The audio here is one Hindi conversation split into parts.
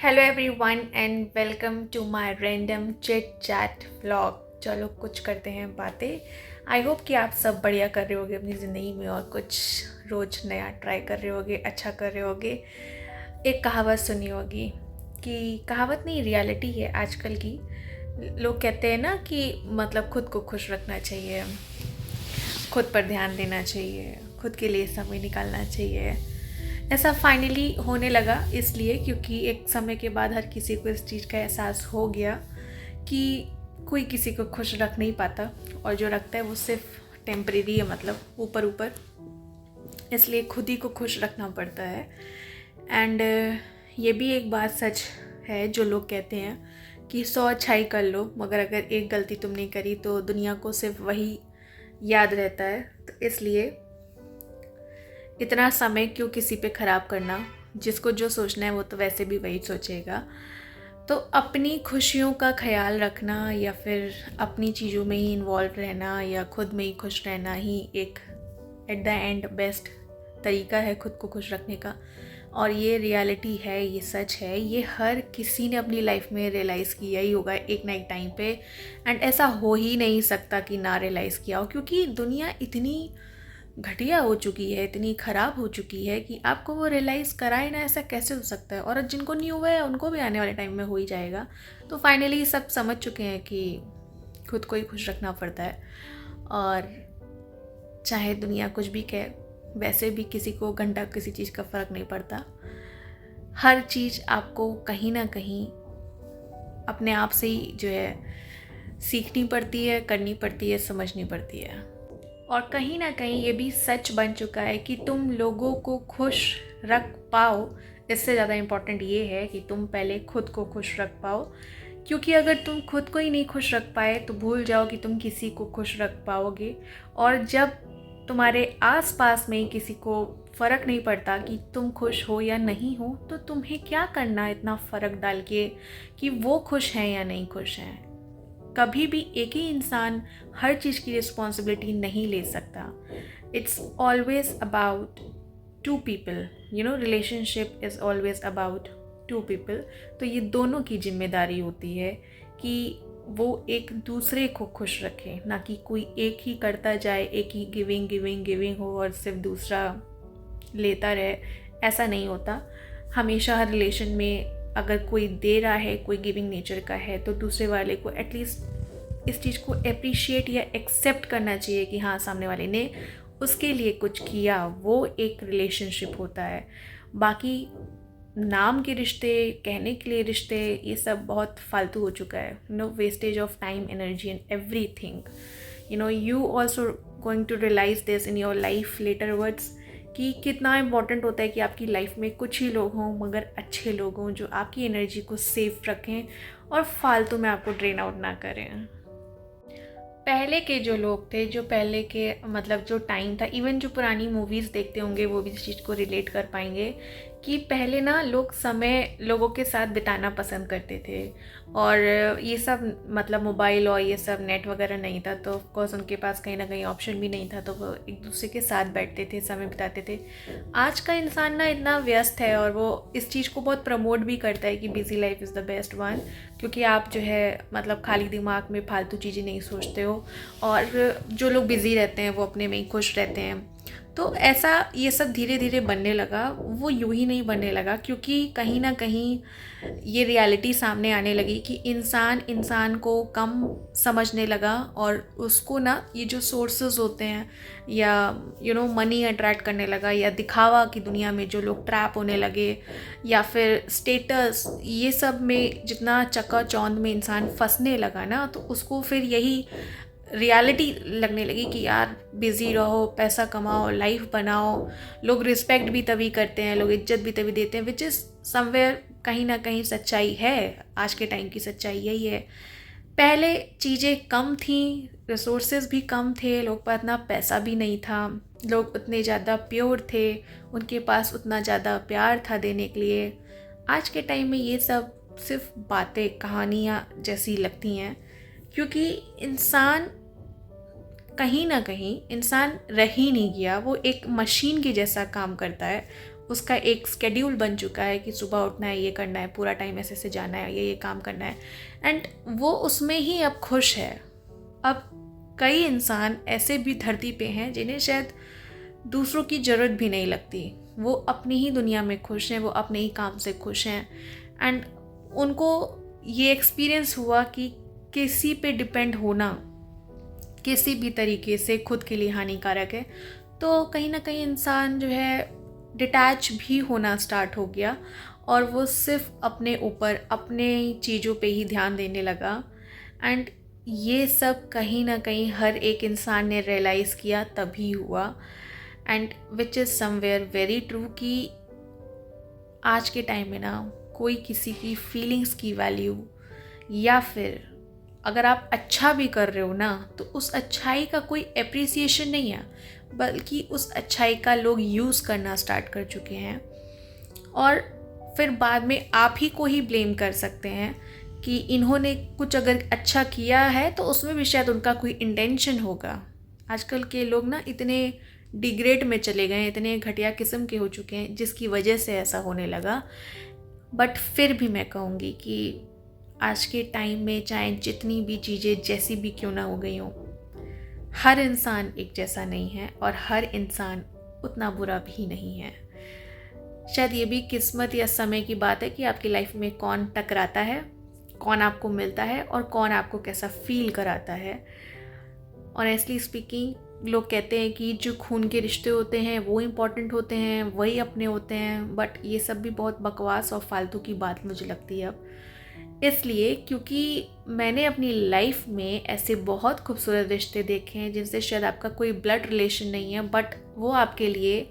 Hello everyone and welcome to my random chit chat vlog. चलो कुछ करते हैं बातें। आई होप कि आप सब बढ़िया कर रहे होगे अपनी ज़िंदगी में और कुछ रोज़ नया ट्राई कर रहे होगे, अच्छा कर रहे होगे। एक कहावत सुनी होगी कि कहावत नहीं, रियलिटी है आजकल की। लोग कहते हैं ना कि मतलब खुद को खुश रखना चाहिए, खुद पर ध्यान देना चाहिए, खुद के लिए समय निकालना चाहिए। ऐसा फाइनली होने लगा इसलिए क्योंकि एक समय के बाद हर किसी को इस चीज़ का एहसास हो गया कि कोई किसी को खुश रख नहीं पाता और जो रखता है वो सिर्फ टेम्परेरी है, मतलब ऊपर ऊपर। इसलिए खुद ही को खुश रखना पड़ता है। एंड ये भी एक बात सच है जो लोग कहते हैं कि 100 अच्छाई कर लो मगर अगर एक गलती तुमने करी तो दुनिया को सिर्फ वही याद रहता है। तो इसलिए इतना समय क्यों किसी पे ख़राब करना। जिसको जो सोचना है वो तो वैसे भी वही सोचेगा। तो अपनी खुशियों का ख्याल रखना या फिर अपनी चीज़ों में ही इन्वॉल्व रहना या खुद में ही खुश रहना ही एक एट द एंड बेस्ट तरीका है खुद को खुश रखने का। और ये रियलिटी है, ये सच है, ये हर किसी ने अपनी लाइफ में रियलाइज़ किया ही होगा एक ना एक टाइम पे। एंड ऐसा हो ही नहीं सकता कि ना रियलाइज़ किया हो, क्योंकि दुनिया इतनी घटिया हो चुकी है, इतनी ख़राब हो चुकी है कि आपको वो रियलाइज़ कराए ना, ऐसा कैसे हो सकता है। और जिनको नहीं हुआ है उनको भी आने वाले टाइम में हो ही जाएगा। तो फाइनली सब समझ चुके हैं कि खुद को ही खुश रखना पड़ता है। और चाहे दुनिया कुछ भी कहे, वैसे भी किसी को घंटा किसी चीज़ का फ़र्क नहीं पड़ता। हर चीज़ आपको कहीं ना कहीं अपने आप से ही जो है सीखनी पड़ती है, करनी पड़ती है, समझनी पड़ती है। और कहीं ना कहीं ये भी सच बन चुका है कि तुम लोगों को खुश रख पाओ, इससे ज़्यादा इम्पोर्टेंट ये है कि तुम पहले खुद को खुश रख पाओ। क्योंकि अगर तुम खुद को ही नहीं खुश रख पाए तो भूल जाओ कि तुम किसी को खुश रख पाओगे। और जब तुम्हारे आसपास में किसी को फ़र्क नहीं पड़ता कि तुम खुश हो या नहीं हो, तो तुम्हें क्या करना इतना फ़र्क डाल के कि वो खुश हैं या नहीं खुश हैं। कभी भी एक ही इंसान हर चीज़ की रिस्पॉन्सिबिलिटी नहीं ले सकता। It's always about two people, relationship is always about two people. तो ये दोनों की जिम्मेदारी होती है कि वो एक दूसरे को खुश रखें, ना कि कोई एक ही करता जाए, एक ही गिविंग गिविंग गिविंग हो और सिर्फ दूसरा लेता रहे। ऐसा नहीं होता। हमेशा हर रिलेशन में अगर कोई दे रहा है, कोई गिविंग नेचर का है, तो दूसरे वाले को एटलीस्ट इस चीज़ को अप्रिशिएट या एक्सेप्ट करना चाहिए कि हाँ, सामने वाले ने उसके लिए कुछ किया। वो एक रिलेशनशिप होता है। बाकी नाम के रिश्ते, कहने के लिए रिश्ते, ये सब बहुत फालतू हो चुका है। Wastage of time, energy and everything. You also going to realise this in your life later words कि कितना इम्पॉर्टेंट होता है कि आपकी लाइफ में कुछ ही लोग हों मगर अच्छे लोग हों जो आपकी एनर्जी को सेफ रखें और फालतू में आपको ड्रेन आउट ना करें। पहले के जो लोग थे, जो पहले के मतलब जो टाइम था, इवन जो पुरानी मूवीज़ देखते होंगे वो भी इस चीज़ को रिलेट कर पाएंगे कि पहले ना लोग समय लोगों के साथ बिताना पसंद करते थे। और ये सब मतलब मोबाइल और ये सब नेट वगैरह नहीं था, तो ऑफकोर्स उनके पास कहीं ना कहीं ऑप्शन भी नहीं था, तो वो एक दूसरे के साथ बैठते थे, समय बिताते थे। आज का इंसान ना इतना व्यस्त है और वो इस चीज़ को बहुत प्रमोट भी करता है कि busy life is the best one, क्योंकि आप जो है मतलब खाली दिमाग में फालतू चीज़ें नहीं सोचते हो। और जो लोग बिज़ी रहते हैं वो अपने में ही खुश रहते हैं। तो ऐसा ये सब धीरे धीरे बनने लगा। वो यूं ही नहीं बनने लगा, क्योंकि कहीं ना कहीं ये रियलिटी सामने आने लगी कि इंसान इंसान को कम समझने लगा। और उसको ना ये जो सोर्सेज होते हैं या मनी अट्रैक्ट करने लगा, या दिखावा की दुनिया में जो लोग ट्रैप होने लगे, या फिर स्टेटस, ये सब में जितना चकाचौंध में इंसान फंसने लगा ना, तो उसको फिर यही रियलिटी लगने लगी कि यार बिज़ी रहो, पैसा कमाओ, लाइफ बनाओ। लोग रिस्पेक्ट भी तभी करते हैं, लोग इज्जत भी तभी देते हैं, विच इज़ समवेयर कहीं ना कहीं सच्चाई है। आज के टाइम की सच्चाई यही है। पहले चीज़ें कम थी, रिसोर्सेज भी कम थे, लोग पास इतना पैसा भी नहीं था, लोग उतने ज़्यादा प्योर थे, उनके पास उतना ज़्यादा प्यार था देने के लिए। आज के टाइम में ये सब सिर्फ बातें, कहानियाँ जैसी लगती हैं, क्योंकि इंसान कहीं ना कहीं इंसान रह ही नहीं गया। वो एक मशीन के जैसा काम करता है। उसका एक स्केड्यूल बन चुका है कि सुबह उठना है, ये करना है, पूरा टाइम ऐसे ऐसे जाना है, ये काम करना है, एंड वो उसमें ही अब खुश है। अब कई इंसान ऐसे भी धरती पे हैं जिन्हें शायद दूसरों की ज़रूरत भी नहीं लगती, वो अपनी ही दुनिया में खुश हैं, वो अपने ही काम से खुश हैं, एंड उनको ये एक्सपीरियंस हुआ कि किसी पे डिपेंड होना किसी भी तरीके से खुद के लिए हानिकारक है। तो कहीं ना कहीं इंसान जो है डिटैच भी होना स्टार्ट हो गया और वो सिर्फ अपने ऊपर अपने चीज़ों पे ही ध्यान देने लगा। एंड ये सब कहीं ना कहीं हर एक इंसान ने रियलाइज़ किया तभी हुआ, and which is somewhere very true कि आज के टाइम में ना कोई किसी की फीलिंग्स की वैल्यू, या फिर अगर आप अच्छा भी कर रहे हो ना तो उस अच्छाई का कोई एप्रिसिएशन नहीं है, बल्कि उस अच्छाई का लोग यूज़ करना स्टार्ट कर चुके हैं और फिर बाद में आप ही को ही ब्लेम कर सकते हैं कि इन्होंने कुछ अगर अच्छा किया है तो उसमें भी शायद उनका कोई इंटेंशन होगा। आजकल के लोग ना इतने डिग्रेड में चले गए, इतने घटिया किस्म के हो चुके हैं जिसकी वजह से ऐसा होने लगा। बट फिर भी मैं कहूँगी कि आज के टाइम में चाहे जितनी भी चीज़ें जैसी भी क्यों ना हो गई हों, हर इंसान एक जैसा नहीं है और हर इंसान उतना बुरा भी नहीं है। शायद ये भी किस्मत या समय की बात है कि आपकी लाइफ में कौन टकराता है, कौन आपको मिलता है और कौन आपको कैसा फील कराता है। ऑनेस्टली स्पीकिंग, लोग कहते हैं कि जो खून के रिश्ते होते हैं वो इम्पॉर्टेंट होते हैं, वही अपने होते हैं, बट ये सब भी बहुत बकवास और फालतू की बात मुझे लगती है अब। इसलिए क्योंकि मैंने अपनी लाइफ में ऐसे बहुत खूबसूरत रिश्ते देखे हैं जिनसे शायद आपका कोई ब्लड रिलेशन नहीं है, बट वो आपके लिए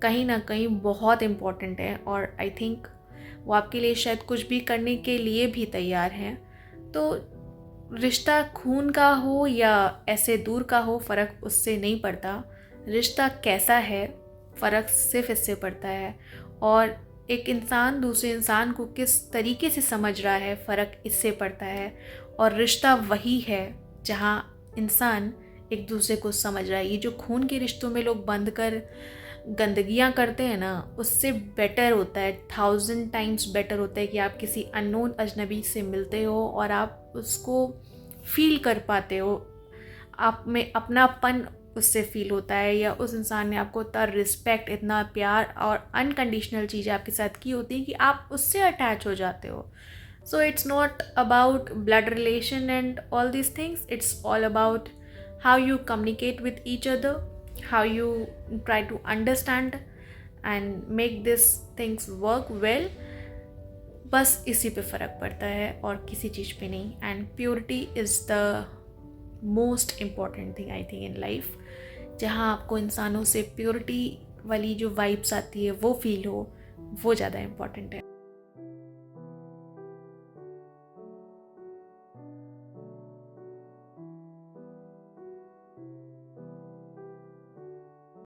कहीं ना कहीं बहुत इम्पॉर्टेंट है और आई थिंक वो आपके लिए शायद कुछ भी करने के लिए भी तैयार हैं। तो रिश्ता खून का हो या ऐसे दूर का हो, फ़र्क उससे नहीं पड़ता। रिश्ता कैसा है, फ़र्क सिर्फ इससे पड़ता है, और एक इंसान दूसरे इंसान को किस तरीके से समझ रहा है, फ़र्क इससे पड़ता है। और रिश्ता वही है जहाँ इंसान एक दूसरे को समझ रहा है। ये जो खून के रिश्तों में लोग बंद कर गंदगियाँ करते हैं ना, उससे बेटर होता है, 1000 टाइम्स बेटर होता है कि आप किसी अननोन अजनबी से मिलते हो और आप उसको फील कर पाते हो, आप में अपनापन उससे फील होता है, या उस इंसान ने आपको इतना रिस्पेक्ट, इतना प्यार और अनकंडीशनल चीज़ें आपके साथ की होती हैं कि आप उससे अटैच हो जाते हो। So it's not about blood relation and all these things, it's all about how you communicate with each other, how you try to understand and make this things work well। बस इसी पे फ़र्क पड़ता है और किसी चीज़ पे नहीं। And purity is the most important thing I think in life. जहाँ आपको इंसानों से प्योरिटी वाली जो वाइब्स आती है वो फील हो, वो ज़्यादा इम्पॉर्टेंट है।